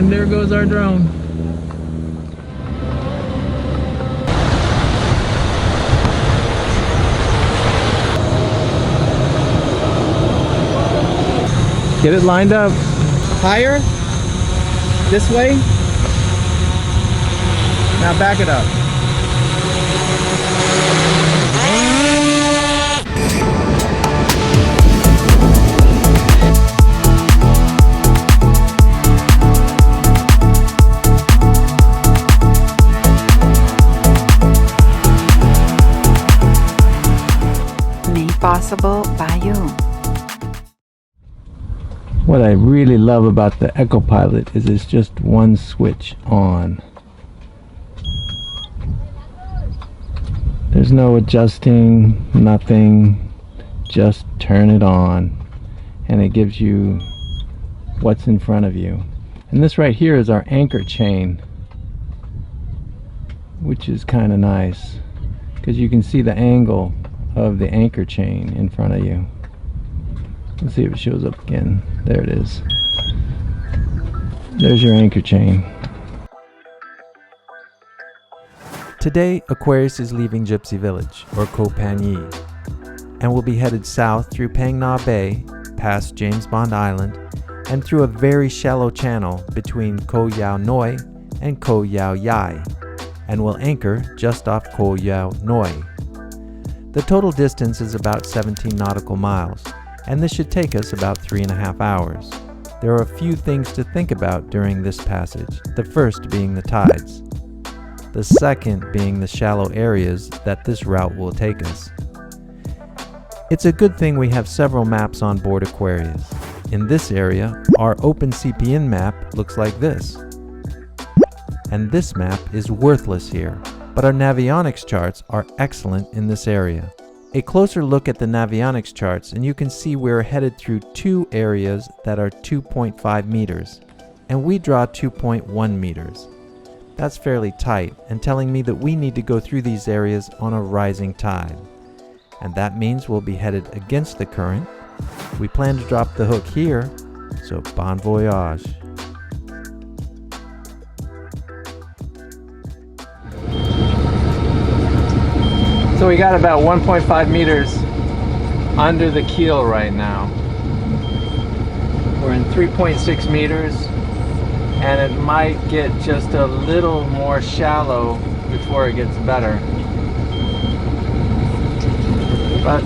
And there goes our drone. Get it lined up. Higher. This way. Now back it up. Made possible by you. What I really love about the Echo Pilot is it's just one switch on. There's no adjusting, nothing, just turn it on and it gives you what's in front of you. And this right here is our anchor chain, which is kind of nice because you can see the angle of the anchor chain in front of you. Let's see if it shows up again. There it is. There's your anchor chain. Today, Aquarius is leaving Gypsy Village, or Koh Phangan, and will be headed south through Phang Nga Bay, past James Bond Island, and through a very shallow channel between Koh Yao Noi and Koh Yao Yai, and will anchor just off Koh Yao Noi. The total distance is about 17 nautical miles, and this should take us about 3.5 hours. There are a few things to think about during this passage, the first being the tides. The second being the shallow areas that this route will take us. It's a good thing we have several maps on board Aquarius. In this area, our OpenCPN map looks like this. And this map is worthless here, but our Navionics charts are excellent in this area. A closer look at the Navionics charts and you can see we're headed through two areas that are 2.5 meters, and we draw 2.1 meters. That's fairly tight and telling me that we need to go through these areas on a rising tide. And that means we'll be headed against the current. We plan to drop the hook here, so bon voyage. So we got about 1.5 meters under the keel right now. We're in 3.6 meters and it might get just a little more shallow before it gets better. But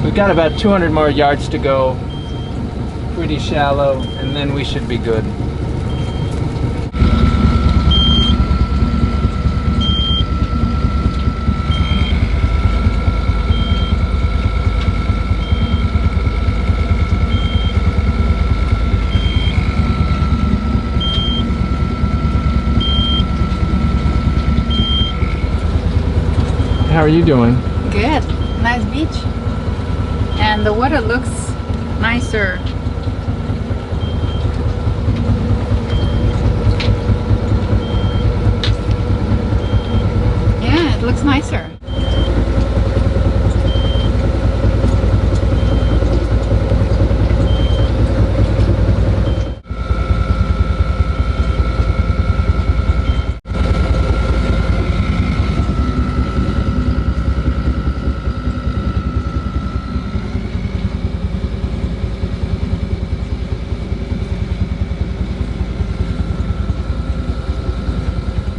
we've got about 200 more yards to go, pretty shallow, and then we should be good. How are you doing? Good. Nice beach. And the water looks nicer. Yeah, it looks nicer.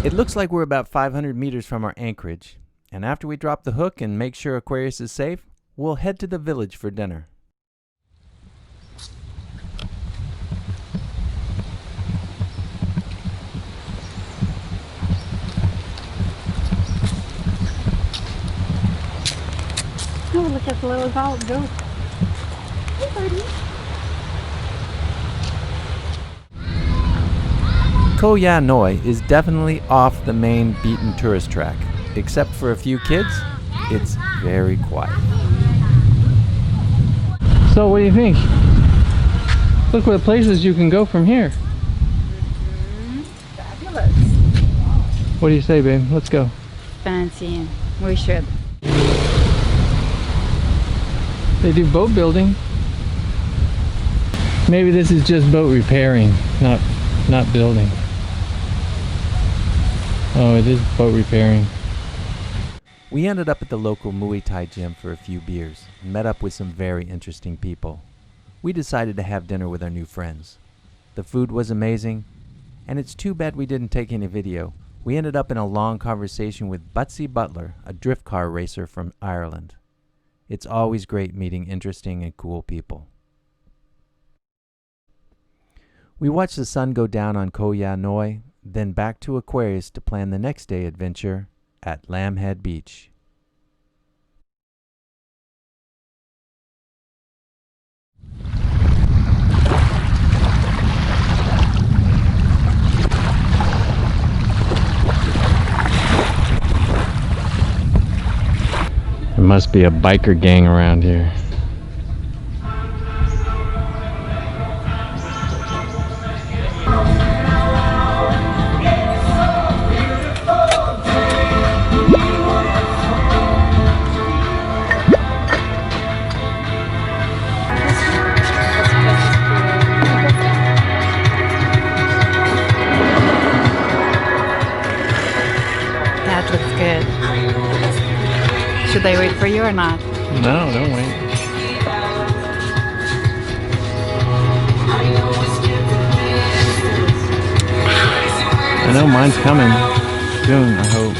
It looks like we're about 500 meters from our anchorage, and after we drop the hook and make sure Aquarius is safe, we'll head to the village for dinner. Oh, look at the little goat. Hey, buddy. Koh Yao Noi is definitely off the main beaten tourist track. Except for a few kids, it's very quiet. So what do you think? Look what places you can go from here. Fabulous. What do you say, babe? Let's go. Fancy. We should. They do boat building. Maybe this is just boat repairing, not not building. Oh, it is boat repairing. We ended up at the local Muay Thai gym for a few beers and met up with some very interesting people. We decided to have dinner with our new friends. The food was amazing, and it's too bad we didn't take any video. We ended up in a long conversation with Butsy Butler, a drift car racer from Ireland. It's always great meeting interesting and cool people. We watched the sun go down on KYN Muay, then back to Aquarius to plan the next day adventure at Laem Had Beach. There must be a biker gang around here. That looks good. Should I wait for you or not? No, don't wait. I know mine's coming soon, I hope.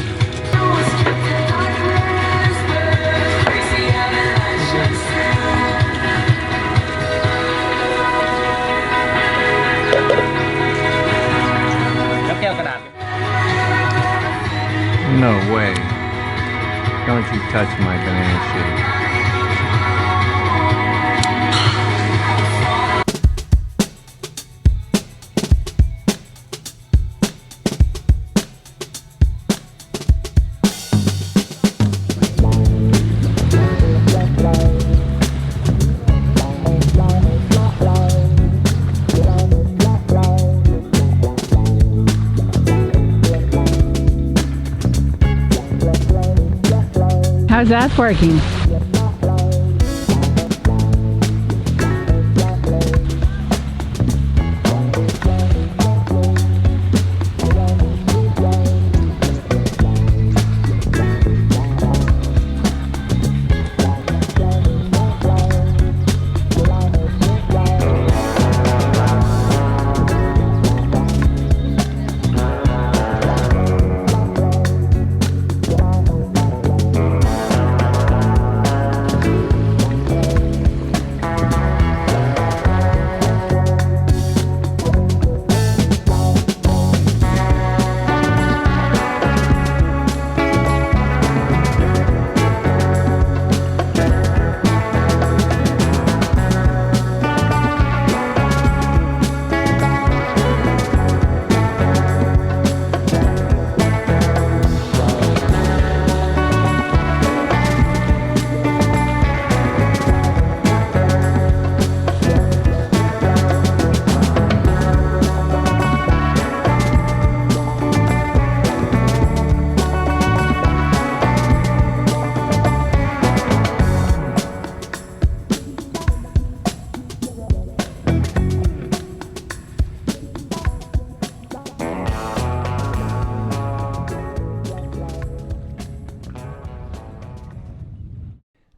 No way. Don't you touch my banana shake. How's that working?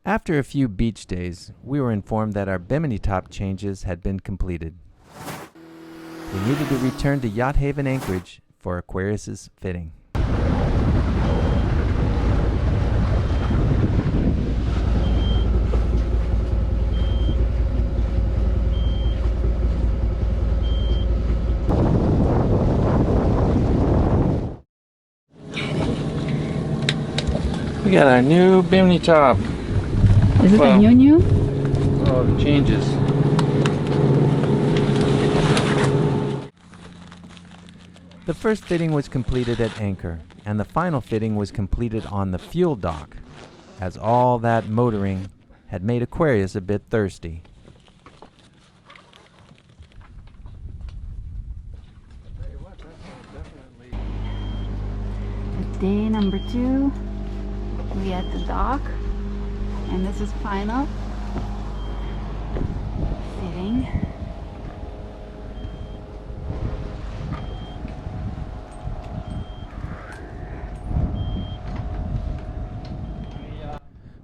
After a few beach days, we were informed that our Bimini top changes had been completed. We needed to return to Yacht Haven Anchorage for Aquarius's fitting. We got our new Bimini top. Is it a new? Oh, it changes. The first fitting was completed at anchor, and the final fitting was completed on the fuel dock, as all that motoring had made Aquarius a bit thirsty. It's day number 2. We at the dock, and this is final fitting.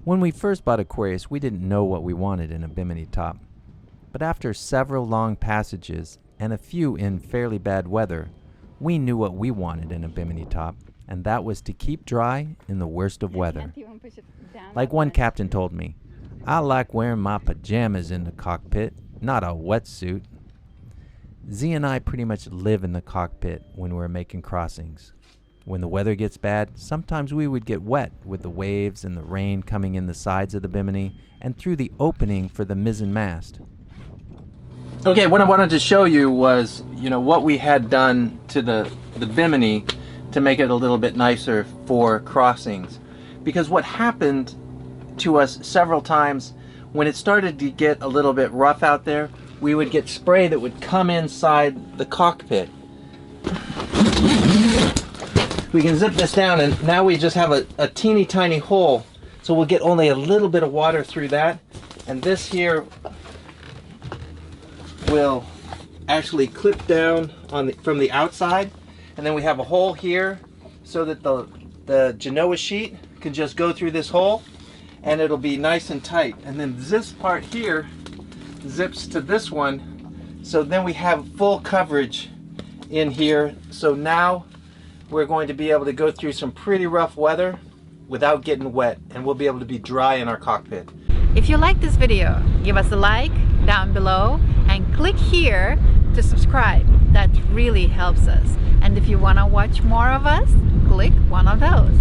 When we first bought Aquarius, we didn't know what we wanted in a Bimini top. But after several long passages and a few in fairly bad weather, we knew what we wanted in a Bimini top, and that was to keep dry in the worst of weather. Like one captain told me, "I like wearing my pajamas in the cockpit, not a wetsuit." Z and I pretty much live in the cockpit when we're making crossings. When the weather gets bad, sometimes we would get wet with the waves and the rain coming in the sides of the Bimini and through the opening for the mizzen mast. Okay, what I wanted to show you was, what we had done to the Bimini to make it a little bit nicer for crossings. Because what happened to us several times, when it started to get a little bit rough out there, we would get spray that would come inside the cockpit. We can zip this down, and now we just have a teeny tiny hole, so we'll get only a little bit of water through that, and this here will actually clip down from the outside, and then we have a hole here so that the Genoa sheet can just go through this hole, and it'll be nice and tight. And then this part here zips to this one, so then we have full coverage in here. So now we're going to be able to go through some pretty rough weather without getting wet, and we'll be able to be dry in our cockpit. If you like this video, give us a like down below and click here to subscribe. That really helps us. And if you want to watch more of us, click one of those.